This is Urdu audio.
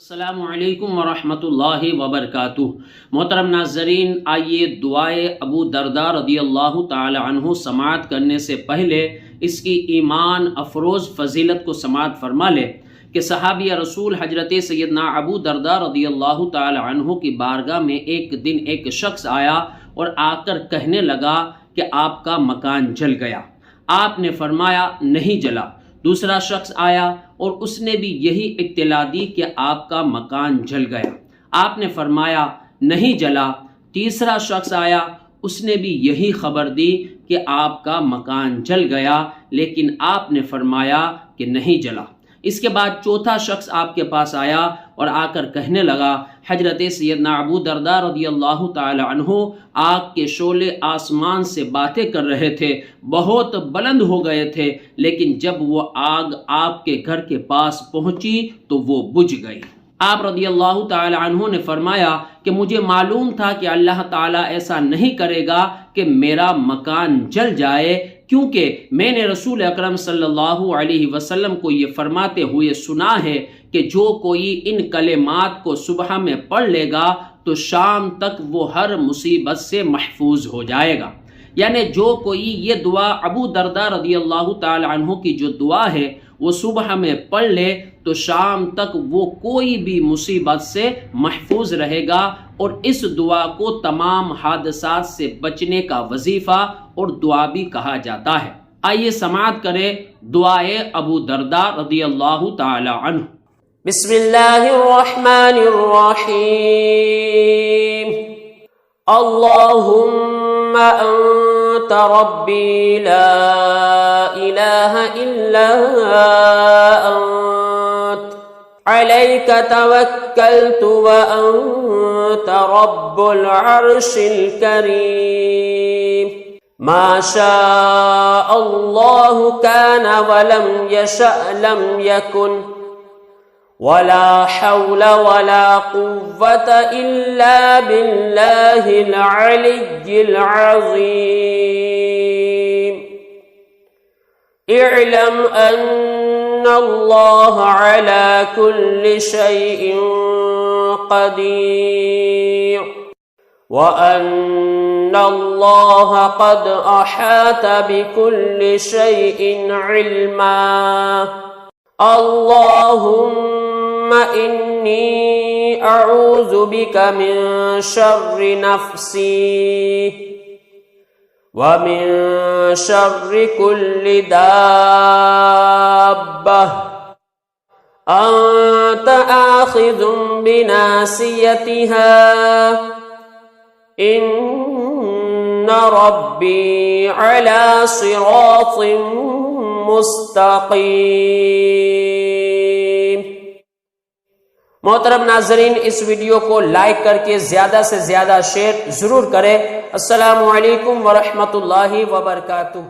السلام علیکم ورحمۃ اللہ وبرکاتہ۔ محترم ناظرین، آئیے دعائے ابو درداء رضی اللہ تعالی عنہ سماعت کرنے سے پہلے اس کی ایمان افروز فضیلت کو سماعت فرما لے کہ صحابی رسول حضرت سیدنا ابو درداء رضی اللہ تعالی عنہ کی بارگاہ میں ایک دن ایک شخص آیا اور آ کر کہنے لگا کہ آپ کا مکان جل گیا۔ آپ نے فرمایا نہیں جلا۔ دوسرا شخص آیا اور اس نے بھی یہی اطلاع دی کہ آپ کا مکان جل گیا۔ آپ نے فرمایا نہیں جلا۔ تیسرا شخص آیا، اس نے بھی یہی خبر دی کہ آپ کا مکان جل گیا، لیکن آپ نے فرمایا کہ نہیں جلا۔ اس کے بعد چوتھا شخص آپ کے پاس آیا اور آ کر کہنے لگا حضرت سیدنا ابو درداء رضی اللہ تعالی عنہ آگ کے شعلے آسمان سے باتیں کر رہے تھے، بہت بلند ہو گئے تھے، لیکن جب وہ آگ آپ کے گھر کے پاس پہنچی تو وہ بجھ گئی۔ آپ رضی اللہ تعالی عنہ نے فرمایا کہ مجھے معلوم تھا کہ اللہ تعالیٰ ایسا نہیں کرے گا کہ میرا مکان جل جائے، کیونکہ میں نے رسول اکرم صلی اللہ علیہ وسلم کو یہ فرماتے ہوئے سنا ہے کہ جو کوئی ان کلمات کو صبح میں پڑھ لے گا تو شام تک وہ ہر مصیبت سے محفوظ ہو جائے گا۔ یعنی جو کوئی یہ دعا ابو درداء رضی اللہ تعالی عنہ کی جو دعا ہے وہ صبح میں پڑھ لے تو شام تک وہ کوئی بھی مصیبت سے محفوظ رہے گا، اور اس دعا کو تمام حادثات سے بچنے کا وظیفہ اور دعا بھی کہا جاتا ہے۔ آئیے سماعت کریں دعائے ابو درداء رضی اللہ تعالی عنہ۔ بسم اللہ الرحمن الرحیم۔ اللہم انت ربی لا الہ الا انت علیک توکلت وانت رب العرش الکریم ما شاء اللہ کان ولم یشأ لم یکن ولا حول ولا قوة إلا بالله العلي العظيم اعلم أن الله على كل شيء قدير وأن الله قد أحاط بكل شيء علما اللهم إني أعوذ بك من شر نفسي ومن شر كل دابة أنت آخذ بناصيتها إن ربي على صراط مستقیم۔ محترم ناظرین، اس ویڈیو کو لائک کر کے زیادہ سے زیادہ شیئر ضرور کریں۔ السلام علیکم ورحمۃ اللہ وبرکاتہ۔